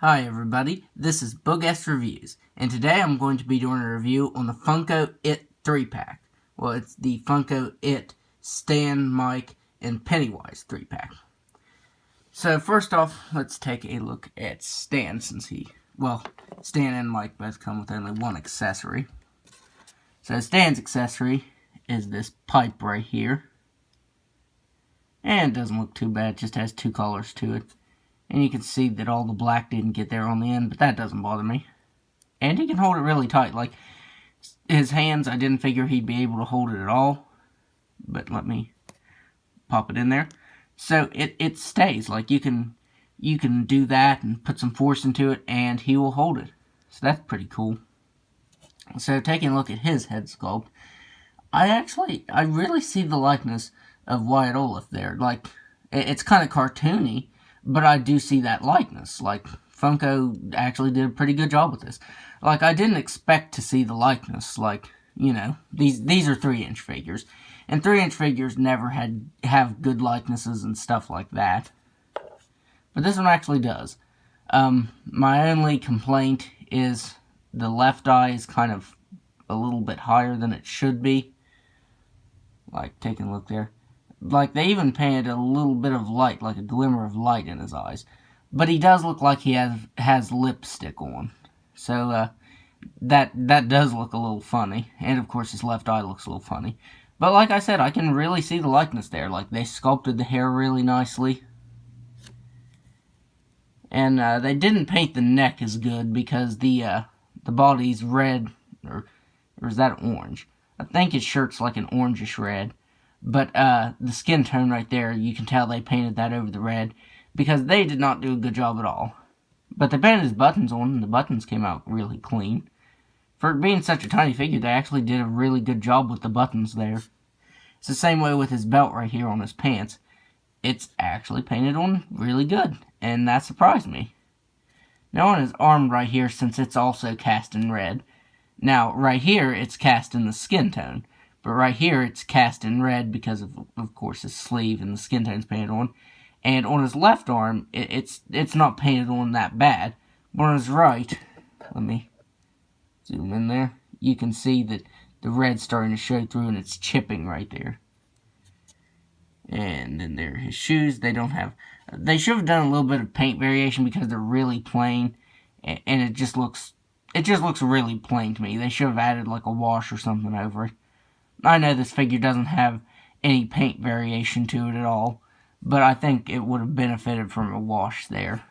Hi everybody, this is Boogest Reviews, and today I'm going to be doing a review on the Funko It 3-pack. Well, it's the Funko It, Stan, Mike, and Pennywise 3-pack. So first off, let's take a look at Stan, since Stan and Mike both come with only one accessory. So Stan's accessory is this pipe right here. And it doesn't look too bad, it just has two colors to it. And you can see that all the black didn't get there on the end, but that doesn't bother me. And he can hold it really tight. Like, his hands, I didn't figure he'd be able to hold it at all. But let me pop it in there. So, it stays. Like, you can do that and put some force into it, and he will hold it. So, that's pretty cool. So, taking a look at his head sculpt, I really see the likeness of Wyatt Olaf there. Like, it's kind of cartoony, but I do see that likeness. Like, Funko actually did a pretty good job with this. Like, I didn't expect to see the likeness. Like, you know, these are 3-inch figures. And 3-inch figures never have good likenesses and stuff like that. But this one actually does. My only complaint is the left eye is kind of a little bit higher than it should be. Like, taking a look there. Like, they even painted a little bit of light, like a glimmer of light in his eyes. But he does look like he has lipstick on. So, that does look a little funny. And, of course, his left eye looks a little funny. But, like I said, I can really see the likeness there. Like, they sculpted the hair really nicely. And, they didn't paint the neck as good because the body's red, or is that orange? I think his shirt's like an orangish red. But, the skin tone right there, you can tell they painted that over the red, because they did not do a good job at all. But they painted his buttons on, and the buttons came out really clean. For it being such a tiny figure, they actually did a really good job with the buttons there. It's the same way with his belt right here on his pants. It's actually painted on really good, and that surprised me. Now on his arm right here, since it's also cast in red. Now, right here, it's cast in the skin tone. But right here, it's cast in red because of course, his sleeve and the skin tone's painted on. And on his left arm, it's not painted on that bad. But on his right, let me zoom in there. You can see that the red's starting to show through and it's chipping right there. And then there are his shoes. They should have done a little bit of paint variation because they're really plain. And it just looks really plain to me. They should have added like a wash or something over it. I know this figure doesn't have any paint variation to it at all, but I think it would have benefited from a wash there.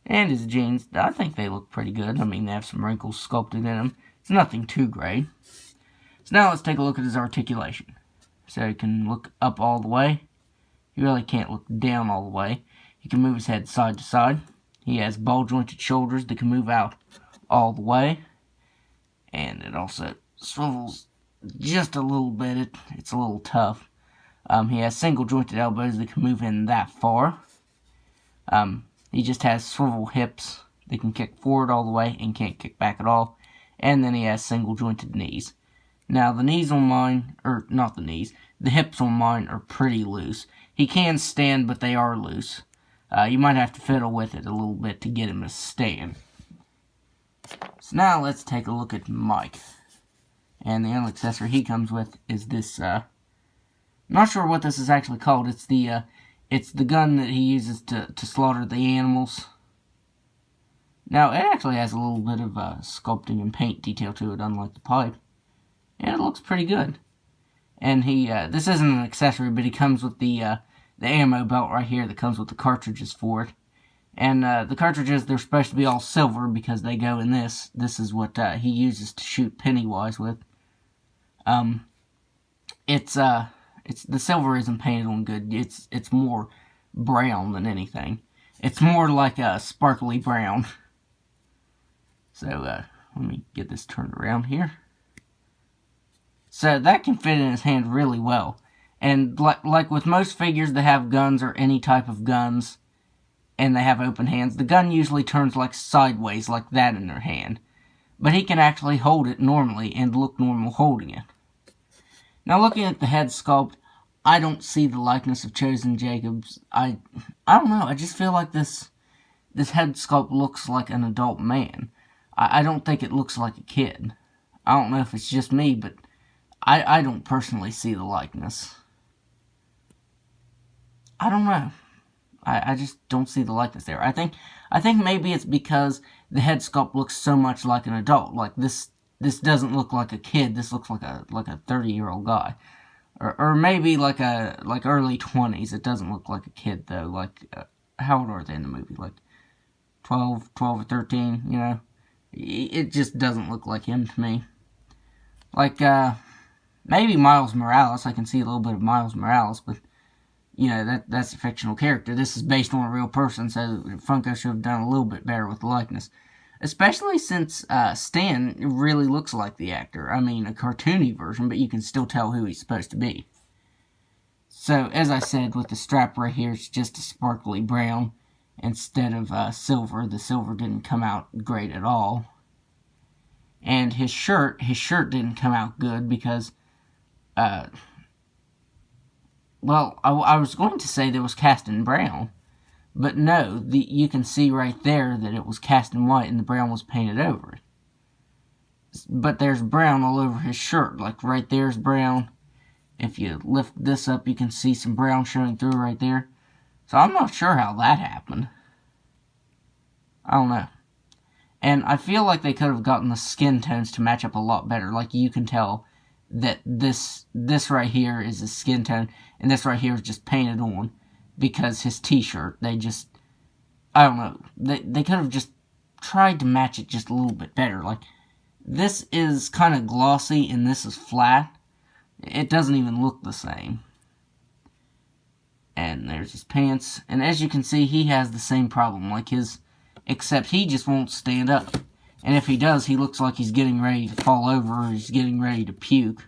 And his jeans, I think they look pretty good. I mean, they have some wrinkles sculpted in them. It's nothing too great. So now let's take a look at his articulation. So he can look up all the way. He really can't look down all the way. He can move his head side to side. He has ball-jointed shoulders that can move out all the way. And it also swivels just a little bit. It's a little tough. He has single jointed elbows that can move in that far. He just has swivel hips that can kick forward all the way and can't kick back at all. And then he has single jointed knees. Now the knees on mine, or not the knees, the hips on mine are pretty loose. He can stand, but they are loose. You might have to fiddle with it a little bit to get him to stand. So now let's take a look at Mike. And the only accessory he comes with is this, not sure what this is actually called. It's the gun that he uses to slaughter the animals. Now, it actually has a little bit of, sculpting and paint detail to it, unlike the pipe. And it looks pretty good. And this isn't an accessory, but he comes with the ammo belt right here that comes with the cartridges for it. And, the cartridges, they're supposed to be all silver because they go in this. This is what, he uses to shoot Pennywise with. The silver isn't painted on good. It's more brown than anything. It's more like a sparkly brown. So, let me get this turned around here. So, that can fit in his hand really well. And, like with most figures that have guns or any type of guns, and they have open hands, the gun usually turns like sideways like that in their hand. But he can actually hold it normally and look normal holding it. Now looking at the head sculpt, I don't see the likeness of Chosen Jacobs. I don't know, I just feel like this this head sculpt looks like an adult man. I don't think it looks like a kid. I don't know if it's just me, but I don't personally see the likeness. I don't know. I just don't see the likeness there. I think maybe it's because the head sculpt looks so much like an adult. Like this doesn't look like a kid. This looks like a 30-year-old guy, or maybe like early 20s. It doesn't look like a kid though. Like how old are they in the movie? Like 12 or 13. You know, it just doesn't look like him to me. Like maybe Miles Morales. I can see a little bit of Miles Morales, but you know, that's a fictional character. This is based on a real person, so Funko should have done a little bit better with the likeness. Especially since Stan really looks like the actor. I mean, a cartoony version, but you can still tell who he's supposed to be. So, as I said, with the strap right here, it's just a sparkly brown instead of silver. The silver didn't come out great at all. And his shirt didn't come out good because... well, I was going to say that it was cast in brown, but no, you can see right there that it was cast in white and the brown was painted over it. But there's brown all over his shirt, like right there's brown. If you lift this up, you can see some brown showing through right there. So I'm not sure how that happened. I don't know. And I feel like they could have gotten the skin tones to match up a lot better. Like you can tell that this right here is his skin tone, and this right here is just painted on, because his t-shirt, I don't know, they could have just tried to match it just a little bit better. Like, this is kind of glossy, and this is flat. It doesn't even look the same. And there's his pants, and as you can see, he has the same problem, except he just won't stand up. And if he does, he looks like he's getting ready to fall over or he's getting ready to puke.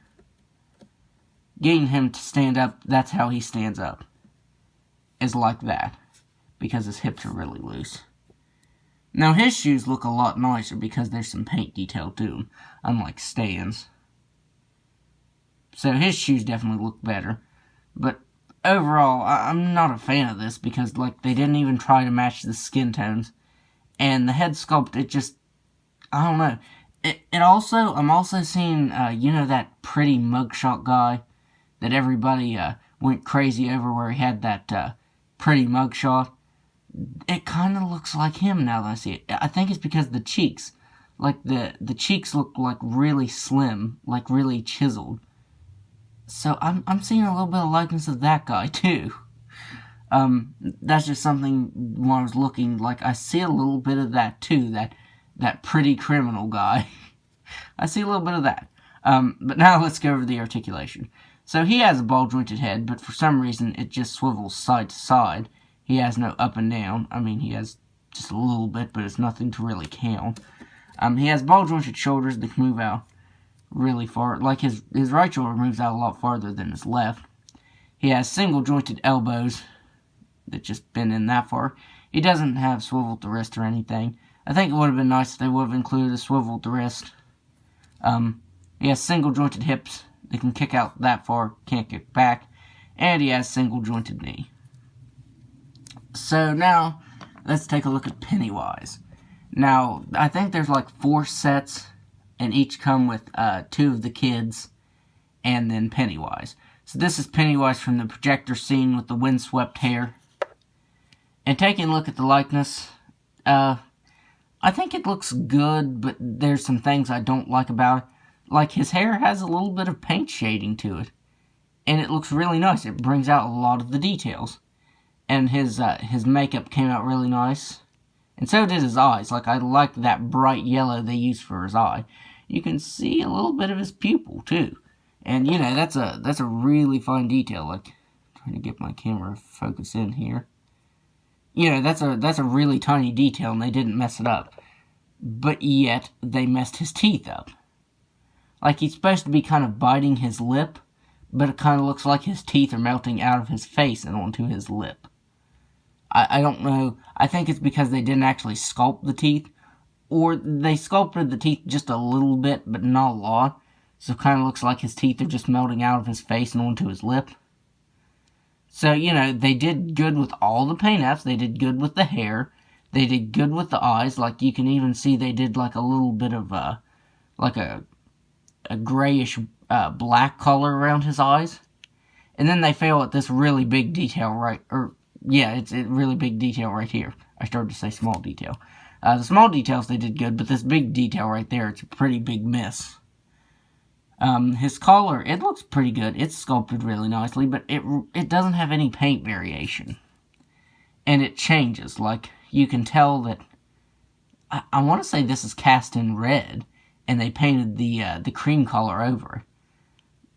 Getting him to stand up, that's how he stands up. Is like that. Because his hips are really loose. Now his shoes look a lot nicer because there's some paint detail to them. Unlike Stan's. So his shoes definitely look better. But overall, I'm not a fan of this because they didn't even try to match the skin tones. And the head sculpt, it just... I don't know. I'm also seeing, you know, that pretty mugshot guy that everybody went crazy over, where he had that pretty mugshot. It kind of looks like him now that I see it. I think it's because the cheeks, the cheeks look really slim, really chiseled. So I'm seeing a little bit of likeness of that guy too. That's just something when I was looking, I see a little bit of that too. That pretty criminal guy. I see a little bit of that. But now let's go over the articulation. So he has a ball-jointed head, but for some reason it just swivels side to side. He has no up and down. I mean, he has just a little bit, but it's nothing to really count. He has ball-jointed shoulders that can move out really far. Like his right shoulder moves out a lot farther than his left. He has single-jointed elbows that just bend in that far. He doesn't have swivel at the wrist or anything. I think it would have been nice if they would have included a swivel at the wrist. He has single-jointed hips. They can kick out that far, can't kick back. And he has single-jointed knee. So now, let's take a look at Pennywise. Now, I think there's 4 sets, and each come with 2 of the kids, and then Pennywise. So this is Pennywise from the projector scene with the windswept hair. And taking a look at the likeness, I think it looks good, but there's some things I don't like about it. Like, his hair has a little bit of paint shading to it. And it looks really nice. It brings out a lot of the details. And his makeup came out really nice. And so did his eyes. I like that bright yellow they used for his eye. You can see a little bit of his pupil, too. And, you know, that's a really fine detail. Trying to get my camera to focus in here. You know, that's a really tiny detail, and they didn't mess it up. But yet, they messed his teeth up. He's supposed to be kind of biting his lip, but it kind of looks like his teeth are melting out of his face and onto his lip. I don't know. I think it's because they didn't actually sculpt the teeth, or they sculpted the teeth just a little bit, but not a lot. So it kind of looks like his teeth are just melting out of his face and onto his lip. So, you know, they did good with all the paint apps. They did good with the hair. They did good with the eyes. Like, you can even see they did like a little bit of like a grayish black color around his eyes. And then they fail at this really big detail it's a really big detail right here. I started to say small detail. The small details they did good, but this big detail right there, it's a pretty big miss. His collar, it looks pretty good. It's sculpted really nicely, but it doesn't have any paint variation. And it changes. Like, you can tell that, I want to say this is cast in red, and they painted the cream color over.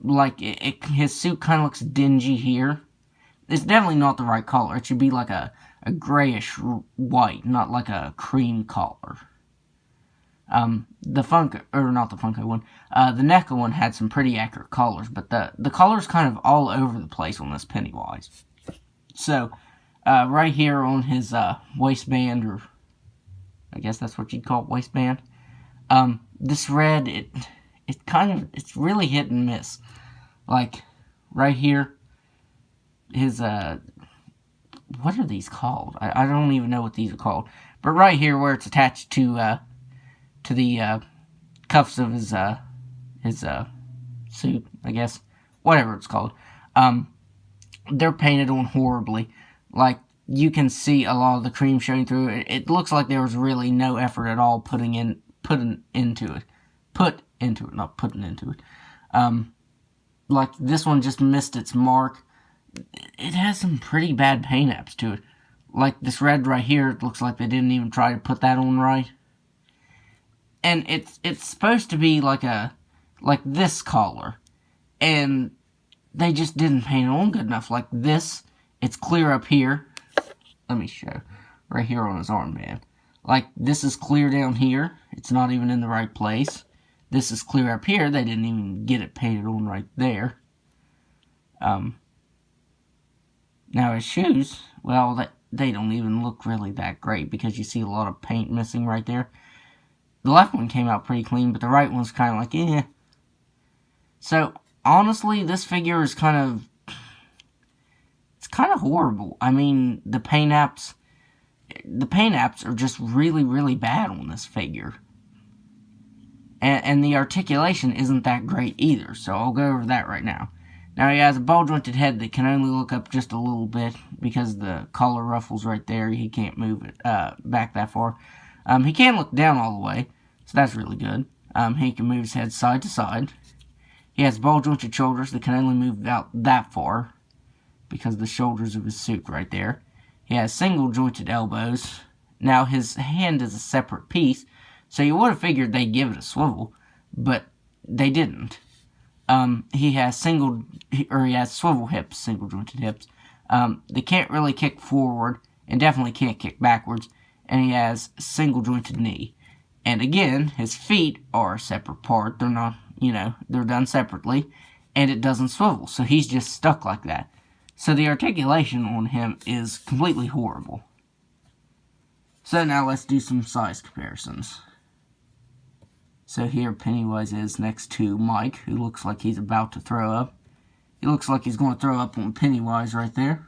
Like, his suit kind of looks dingy here. It's definitely not the right color. It should be like a grayish white, not like a cream color. The Funko, or not the Funko one, the NECA one had some pretty accurate colors, but the color's kind of all over the place on this Pennywise. So, right here on his waistband, or I guess that's what you'd call it, waistband, this red, it's really hit and miss. Like, right here, his, what are these called? I don't even know what these are called. But right here, where it's attached to the cuffs of his suit, I guess, whatever it's called, they're painted on horribly. Like, you can see a lot of the cream showing through. It looks like there was really no effort at all put into it. Like, this one just missed its mark. It has some pretty bad paint apps to it. Like, this red right here, it looks like they didn't even try to put that on right. And it's supposed to be like this color. And they just didn't paint it on good enough. Like this, it's clear up here. Let me show. Right here on his armband. Like, this is clear down here. It's not even in the right place. This is clear up here. They didn't even get it painted on right there. Now his shoes, well, they don't even look really that great because you see a lot of paint missing right there. The left one came out pretty clean, but the right one's kind of like, eh. So, honestly, this figure is kind of horrible. I mean, the paint apps are just really, really bad on this figure. And the articulation isn't that great either, so I'll go over that right now. Now, he has a ball-jointed head that can only look up just a little bit because the collar ruffles right there. He can't move it back that far. He can look down all the way, so that's really good. He can move his head side to side. He has ball-jointed shoulders that can only move out that far because of the shoulders of his suit right there. He has single-jointed elbows. Now, his hand is a separate piece, so you would have figured they'd give it a swivel, but they didn't. He has swivel hips, single-jointed hips. They can't really kick forward, and definitely can't kick backwards, and he has single-jointed knee. And again, his feet are a separate part. They're not, they're done separately, and it doesn't swivel, so he's just stuck like that. So the articulation on him is completely horrible. So now let's do some size comparisons. So here Pennywise is next to Mike, who looks like he's about to throw up. He looks like he's going to throw up on Pennywise right there.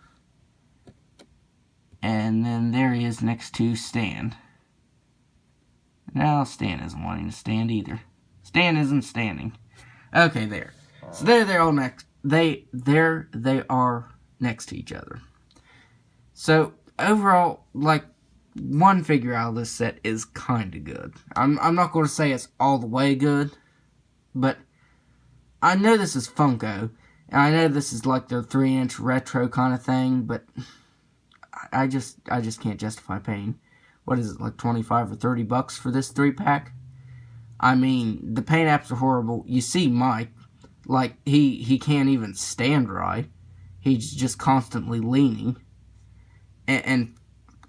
And then there he is next to Stan. Now Stan isn't wanting to stand either. Stan isn't standing. Okay, there. So they're all next. They are next to each other. So overall, like, one figure out of this set is kind of good. I'm not going to say it's all the way good, but I know this is Funko, and I know this is like the 3-inch retro kind of thing, but I just can't justify paying, what is it, like $25 or $30 for this 3-pack? I mean, the paint apps are horrible. You see Mike, like, he can't even stand right. He's just constantly leaning. And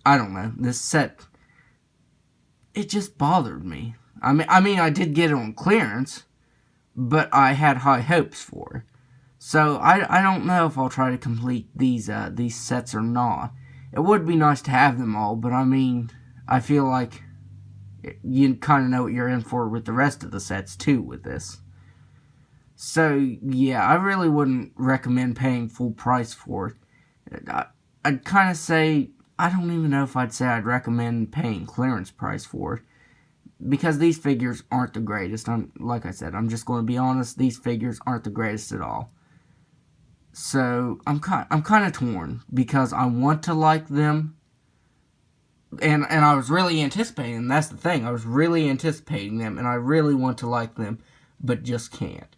I don't know, this set, it just bothered me. I mean, I did get it on clearance, but I had high hopes for it. So I don't know if I'll try to complete these sets or not. It would be nice to have them all, but I mean, I feel like you kind of know what you're in for with the rest of the sets too with this. So yeah, I really wouldn't recommend paying full price for it. I'd kind of say I don't even know if I'd say I'd recommend paying clearance price for it, because these figures aren't the greatest. Like I said, I'm just going to be honest, these figures aren't the greatest at all. So I'm kind of torn, because I want to like them, and I was really anticipating. That's the thing. I was really anticipating them, and I really want to like them, but just can't.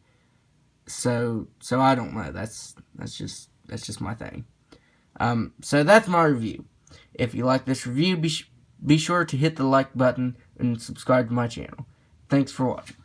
So I don't know. That's just my thing. So that's my review. If you like this review, be sure to hit the like button and subscribe to my channel. Thanks for watching.